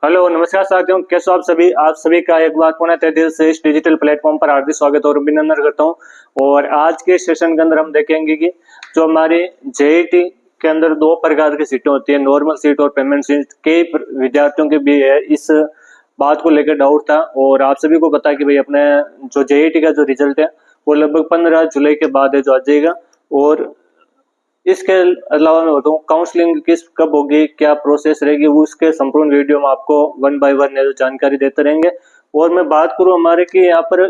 Hello नमस्कार साथियों, कैसे हो आप सभी का एक बार पुनः तहे दिल से इस डिजिटल प्लेटफॉर्म पर हार्दिक स्वागत और अभिनंदन करता हूं। और आज के सेशन के अंदर हम देखेंगे कि जो हमारे जेईटी के अंदर दो प्रकार की सीटें होती है, नॉर्मल सीट और पेमेंट सीट। कई विद्यार्थियों के भी है इस बात को लेकर डाउट था और आप सभी को पता है कि भाई अपने जो जेईटी का जो रिजल्ट है वो लगभग 15 जुलाई के बाद है जो आ जाएगा। और इसके अलावा मैं बताऊं काउंसलिंग किस कब होगी, क्या प्रोसेस रहेगी, वो उसके संपूर्ण वीडियो में आपको वन बाय वन जानकारी देते रहेंगे। और मैं बात करूं हमारे कि यहाँ पर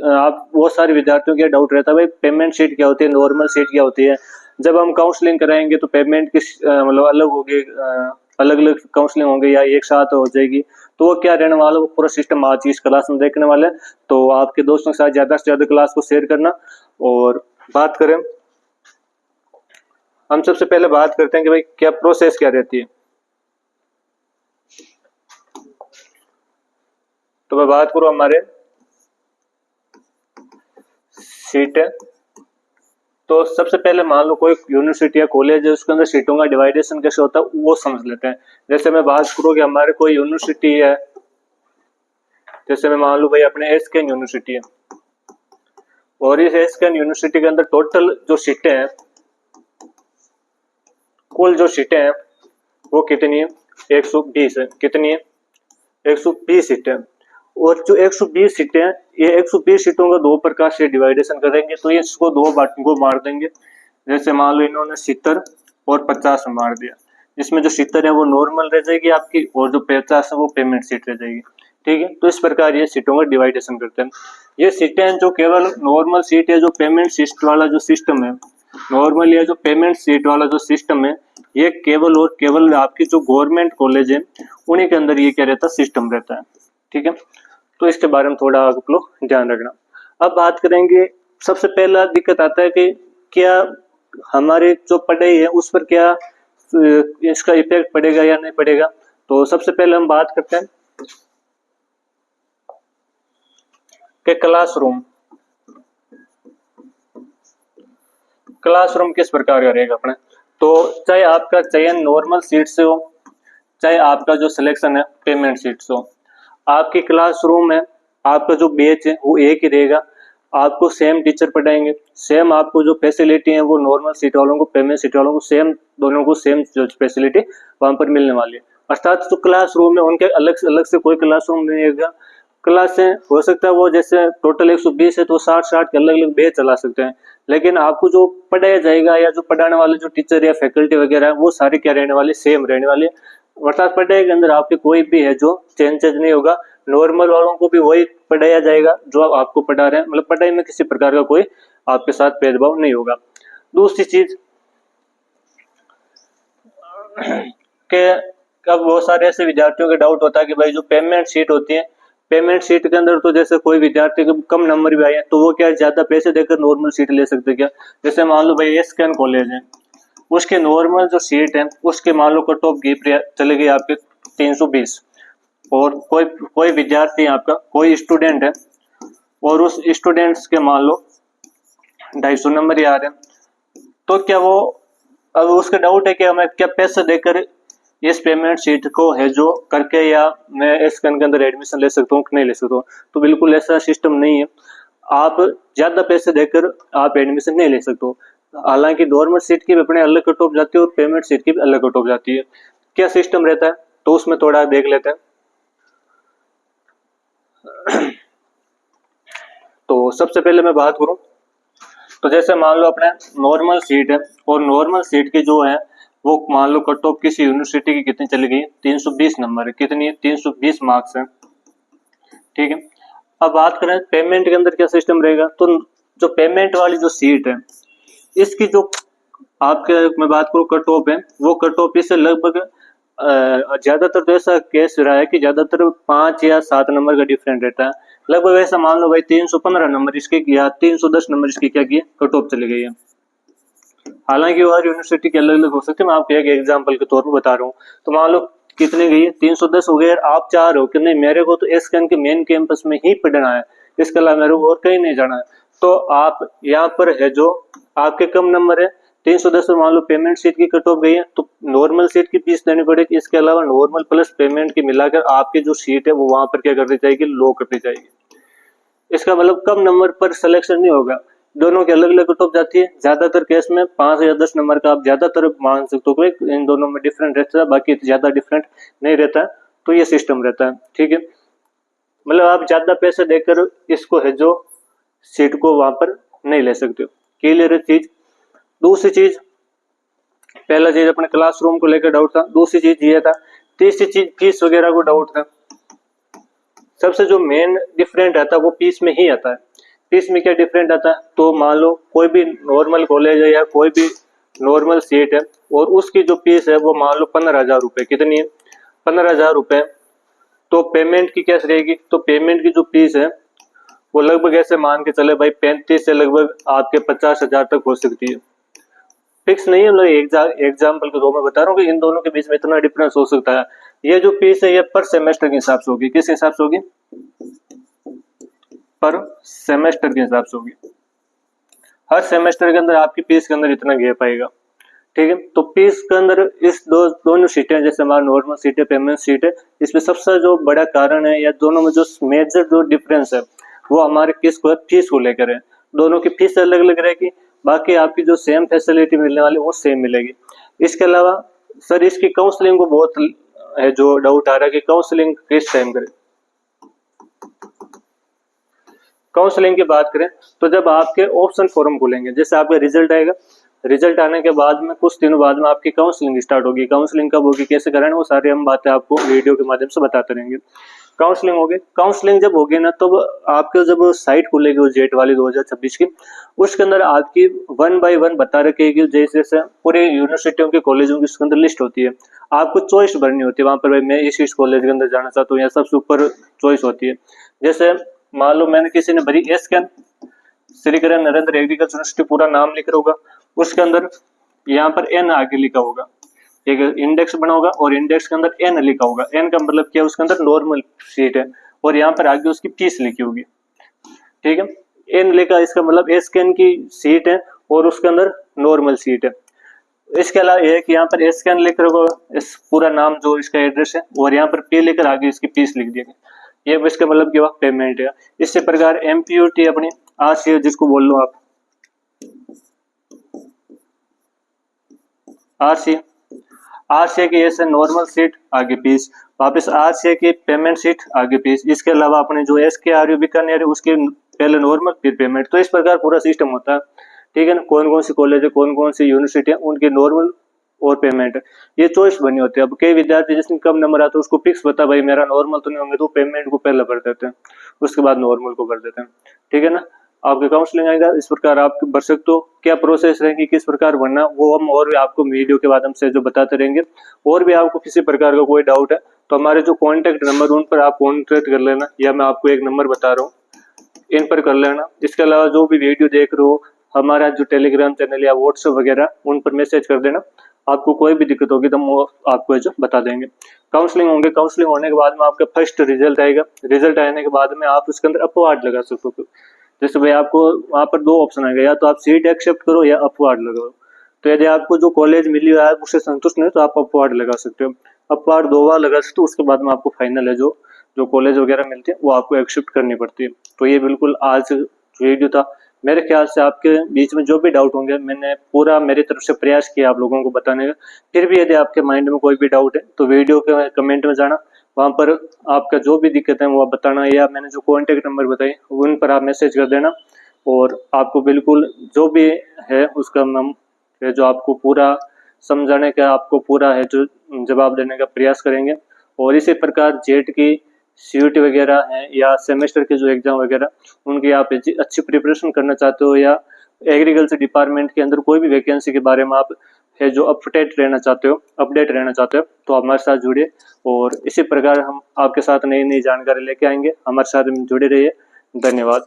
आप बहुत सारे विद्यार्थियों का डाउट रहता है भाई पेमेंट शीट क्या होती है, नॉर्मल शीट क्या होती है। जब हम काउंसलिंग कराएंगे तो पेमेंट किस मतलब अलग होगी, अलग अलग काउंसलिंग होंगे या एक साथ हो जाएगी, तो वो क्या रहने वाला वो पूरा सिस्टम आज इस क्लास में देखने वाले हैं। तो आपके दोस्तों के साथ ज्यादा से ज्यादा क्लास को शेयर करना। और बात करें, हम सबसे पहले बात करते हैं कि भाई क्या प्रोसेस क्या रहती है। तो मैं बात करूं हमारे सीट है, तो सबसे पहले मान लो कोई यूनिवर्सिटी या कॉलेज है, उसके अंदर सीटों का डिवाइडेशन कैसे होता है वो समझ लेते हैं। जैसे मैं बात करूं कि हमारे कोई यूनिवर्सिटी है, जैसे मैं मान लूं भाई अपने एसकेएन यूनिवर्सिटी है, और इस एसकेएन यूनिवर्सिटी के अंदर टोटल जो सीटें हैं, कुल जो सीटें हैं वो कितनी है, 120 है। कितनी है, 120 सीटें। और जो 120 सीटें हैं, ये 120 सीटों का दो प्रकार से डिवाइडेशन करेंगे, तो ये इसको दो बाटों को मार देंगे। जैसे मान लो इन्होंने 70 और 50 में मार दिया। इसमें जो 70 है वो नॉर्मल रह जाएगी आपकी, और जो 50 है वो पेमेंट सीट रह जाएगी। ठीक है, तो इस प्रकार ये सीटों का डिवाइडेशन करते हैं। ये सीटें जो केवल नॉर्मल सीट है, जो पेमेंट सीट वाला जो सिस्टम है, नॉर्मल या जो पेमेंट सीट वाला जो सिस्टम है, ये केवल और केवल आपकी जो गवर्नमेंट कॉलेज है उन्हीं के अंदर ये क्या रहता है, सिस्टम रहता है। ठीक है, तो इसके बारे में थोड़ा आप लोग ध्यान रखना। अब बात करेंगे, सबसे पहला दिक्कत आता है कि क्या हमारी जो पढ़ाई है उस पर क्या इसका इफेक्ट पड़ेगा या नहीं पड़ेगा। तो सबसे पहले हम बात करते हैं कि क्लासरूम किस प्रकार का रहेगा अपने। तो चाहे आपका चयन नॉर्मल सीट से हो, चाहे आपका जो सिलेक्शन है पेमेंट सीट से हो, आपकी क्लासरूम है, आपका जो बेच है वो एक ही रहेगा। आपको सेम टीचर पढ़ाएंगे, सेम आपको जो फैसिलिटी है वो नॉर्मल सीट वालों को पेमेंट सीट वालों को सेम, दोनों को सेम जो फैसिलिटी वहां पर मिलने वाली है। अर्थात जो क्लासरूम है उनके अलग अलग से कोई क्लासरूम नहीं रहेगा। क्लासें हो सकता है वो जैसे टोटल 120 है तो 60-60 के अलग अलग बेच चला सकते हैं, लेकिन आपको जो पढ़ाया जाएगा या जो पढ़ाने वाले जो टीचर या फैकल्टी वगैरह है वो सारे क्या रहने वाले, सेम रहने वाले। अर्थात पढ़ाई के अंदर आपके कोई भी है जो चेंजेस नहीं होगा। नॉर्मल वालों को भी वही पढ़ाया जाएगा जो आपको पढ़ा रहे हैं, मतलब पढ़ाई में किसी प्रकार का कोई आपके साथ भेदभाव नहीं होगा। दूसरी चीज के अब बहुत सारे ऐसे विद्यार्थियों का डाउट होता है कि भाई जो पेमेंट शीट होती है, पेमेंट शीट के अंदर तो जैसे कोई विद्यार्थी के कम नंबर भी आए हैं तो वो क्या ज्यादा पैसे देकर नॉर्मल सीट ले सकते क्या। जैसे मान लो भाई एसकेएन कॉलेज है, उसके नॉर्मल जो सीट है उसके मान लो कट ऑफ चले गई आपके 320, और कोई कोई विद्यार्थी आपका कोई स्टूडेंट है और उस स्टूडेंट्स के मान लो 250 नंबर ही आ रहे हैं, तो क्या वो, अब उसका डाउट है कि हमें क्या पैसे देकर इस पेमेंट शीट को है जो करके या मैं इस के अंदर एडमिशन ले सकता हूँ कि नहीं ले सकता हूँ। तो बिल्कुल ऐसा सिस्टम नहीं है, आप ज्यादा पैसे देकर आप एडमिशन नहीं ले सकते हो। हालांकि नॉर्मल सीट की भी अपने अलग कट ऑफ जाती है और पेमेंट सीट की भी अलग कट ऑफ जाती है। क्या सिस्टम रहता है तो उसमें थोड़ा देख लेते हैं। तो सबसे पहले मैं बात करूं, तो जैसे मान लो अपने नॉर्मल सीट है, और नॉर्मल सीट की जो है वो मान लो कट ऑफ किसी यूनिवर्सिटी की कितनी चली गई, 320 नंबर है। कितनी है, 320 मार्क्स है। ठीक है, अब बात करें पेमेंट के अंदर क्या सिस्टम रहेगा। तो जो पेमेंट वाली जो सीट है इसकी जो आपके मैं बात करूं कट ऑफ है, वो कट ऑफ इससे लगभग ज्यादातर तो ऐसा केस रहा है कि ज्यादातर 5 या 7 नंबर का डिफरेंट रहता है। लगभग ऐसा मान लो भाई 315 नंबर इसके या 310 नंबर इसकी क्या किया, कट ऑफ चली गई है। हालांकि हर यूनिवर्सिटी के अलग अलग हो सकते हैं, मैं आपको एक एग्जांपल के तौर पर बता रहा हूँ। तो मान लो कितनी गई है, 310 हो गए। आप चाह रहे हो कि नहीं मेरे को तो एसकेएन के मेन कैंपस में ही पढ़ना है, इसके अलावा मेरे को और कहीं नहीं जाना है, तो आप यहाँ पर है जो आपके कम नंबर है 310 में मान लो पेमेंट सीट की कट ऑफ गई है तो नॉर्मल सीट की फीस देनी पड़ेगी। इसके अलावा नॉर्मल प्लस पेमेंट की मिलाकर आपकी जो सीट है वो वहां पर क्या कर दी जाएगी, लो कर दी जाएगी। इसका मतलब कम नंबर पर सिलेक्शन नहीं होगा, दोनों की अलग अलग कट ऑफ जाती है। ज्यादातर केस में 5 या 10 नंबर का आप ज्यादातर मान सकते हो कि इन दोनों में डिफरेंट रहता है, बाकी ज्यादा डिफरेंट नहीं रहता है। तो ये सिस्टम रहता है, ठीक है। मतलब आप ज्यादा पैसे देकर इसको है जो सीट को वहां पर नहीं ले सकते हो। क्लियर है चीज। दूसरी चीज, पहला चीज अपने क्लासरूम को लेकर डाउट था, दूसरी चीज ये था। तीसरी चीज फीस वगैरह को डाउट था। सबसे जो मेन डिफरेंट आता है वो फीस में ही आता है। फीस में क्या डिफरेंट आता है, तो मान लो कोई भी नॉर्मल कॉलेज है या कोई भी नॉर्मल सीट है और उसकी जो फीस है वो मान लो 15,000 रुपए, कितनी है, 15,000 रुपए। तो पेमेंट की क्या रहेगी, तो पेमेंट की जो फीस है वो लगभग ऐसे मान के चले भाई 35 से लगभग आपके 50,000 तक हो सकती है। फिक्स नहीं है, मतलब एग्जाम्पल के दो मैं बता रहा हूँ कि इन दोनों के बीच में इतना डिफरेंस हो सकता है। ये जो फीस है ये पर सेमेस्टर के हिसाब से होगी। किस हिसाब से होगी, पर सेमेस्टर के हिसाब से होगी। हर सेमेस्टर के अंदर आपकी फीस के अंदर इतना गैप आएगा, ठीक है। तो फीस के अंदर इस दोनों सीटें, जैसे हमारा नॉर्मल सीट है, पेमेंट सीट है, इसमें सबसे जो बड़ा कारण है या दोनों में जो मेजर जो डिफरेंस है वो हमारे किस को, फीस को लेकर है। दोनों की फीस अलग अलग रहेगी, बाकी आपकी जो सेम फैसिलिटी मिलने वाली वो सेम मिलेगी। इसके अलावा सर इसकी काउंसलिंग को बहुत है जो डाउट आ रहा है कि काउंसलिंग किस टाइम करें। काउंसलिंग की बात करें तो जब आपके ऑप्शन फॉर्म खुलेंगे, जैसे आपका रिजल्ट आएगा, रिजल्ट आने के बाद में कुछ दिनों बाद में आपकी काउंसलिंग स्टार्ट होगी। काउंसलिंग कब होगी, कैसे कराना, वो सारी हम बातें आपको वीडियो के माध्यम से बताते रहेंगे। काउंसलिंग होगी, काउंसलिंग जब होगी ना तो आपके जब साइट खुलेगी वो जेट वाली 2026 की, उसके अंदर आपकी 1 बाय 1 बता रखेगी, जैसे जैसे पूरी यूनिवर्सिटियों के कॉलेजों की उसके अंदर लिस्ट होती है। आपको चॉइस भरनी होती है वहां पर, भाई मैं इस कॉलेज के अंदर जाना चाहता हूँ या सबसे ऊपर चॉइस होती है। जैसे मान लो मैंने किसी ने भरी एसकेन श्री करण नरेंद्र एग्रीकल्चर यूनिवर्सिटी, पूरा नाम लिख रहा होगा, उसके अंदर यहाँ पर एन आगे लिखा होगा, एक इंडेक्स बना होगा और इंडेक्स के अंदर एन लिखा होगा। एन का मतलब क्या है, उसके अंदर नॉर्मल सीट है और यहाँ पर आगे उसकी फीस लिखी होगी, ठीक है। एन लिखा, इसका मतलब एसकेन की सीट है और उसके अंदर नॉर्मल सीट है। इसके अलावा एक यहाँ पर एसकेन लिख रहा होगा, इस पूरा नाम जो इसका एड्रेस है, और यहाँ पर पे लेकर आगे इसकी फीस लिख दिया गया। ये इसका मतलब क्या, पेमेंट है। इसी प्रकार एमपीयूटी अपनी आरसीए जिसको बोल लो आप, आरसीए की ऐसे नॉर्मल सीट आगे फीस, वापस आरसीए की पेमेंट सीट आगे फीस। इसके अलावा अपने जो एसकेआरयू बीकानेर है उसके पहले नॉर्मल फिर पेमेंट। तो इस प्रकार पूरा सिस्टम होता है, ठीक है ना। कौन कौन सी कॉलेज है, कौन कौन सी यूनिवर्सिटी है, उनकी नॉर्मल और पेमेंट ये चॉइस बनी होती है। अब कई विद्यार्थी जिसमें कम नंबर आता है उसको फिक्स बता भाई मेरा नॉर्मल तो नहीं होंगे, तो पेमेंट को पहले भर देते हैं, उसके बाद नॉर्मल को भर देते हैं, ठीक है ना। आपके काउंसलिंग आएगा, इस प्रकार आप भर सकते हो। क्या प्रोसेस रहेगी, किस प्रकार भरना, वो हम और भी आपको वीडियो के माध्यम से जो बताते रहेंगे। और भी आपको किसी प्रकार का कोई डाउट है तो हमारे जो कॉन्टेक्ट नंबर उन पर आप कॉन्टेक्ट कर लेना, या मैं आपको एक नंबर बता रहा हूँ इन पर कर लेना। इसके अलावा जो भी वीडियो देख रहे हो, हमारा जो टेलीग्राम चैनल या व्हाट्सएप वगैरह उन पर मैसेज कर देना। आपको कोई भी दिक्कत होगी तो हम वो आपको जो बता देंगे। काउंसलिंग होंगे, काउंसलिंग होने के बाद में आपका फर्स्ट रिजल्ट आएगा। रिजल्ट आने के बाद में आप उसके अंदर अपवार्ड लगा सकते हो। जैसे भाई आपको वहां पर दो ऑप्शन आएगा, या तो आप सीट एक्सेप्ट करो या अपवार्ड लगाओ। तो यदि आपको जो कॉलेज मिली है उससे संतुष्ट नहीं तो आप अपवार्ड लगा सकते हो। अपवार्ड 2 बार लगा सकते हो, उसके बाद में आपको फाइनल है जो कॉलेज वगैरह मिलती है वो आपको एक्सेप्ट करनी पड़ती है। तो ये बिल्कुल आज वीडियो था। मेरे ख्याल से आपके बीच में जो भी डाउट होंगे मैंने पूरा मेरी तरफ से प्रयास किया आप लोगों को बताने का। फिर भी यदि आपके माइंड में कोई भी डाउट है तो वीडियो के कमेंट में जाना, वहां पर आपका जो भी दिक्कत है वो आप बताना, या मैंने जो कॉन्टेक्ट नंबर बताए उन पर आप मैसेज कर देना। और आपको बिल्कुल जो भी है उसका हम जो आपको पूरा समझाने का, आपको पूरा है जो जवाब देने का प्रयास करेंगे। और इसी प्रकार जेट की सीयूटी वगैरह है या सेमेस्टर के जो एग्जाम वगैरह उनकी आप अच्छी प्रिपरेशन करना चाहते हो, या एग्रीकल्चर डिपार्टमेंट के अंदर कोई भी वैकेंसी के बारे में आप है जो अपडेट रहना चाहते हो तो हमारे साथ जुड़िए। और इसी प्रकार हम आपके साथ नई नई जानकारी लेके आएंगे, हमारे साथ जुड़े रहिए। धन्यवाद।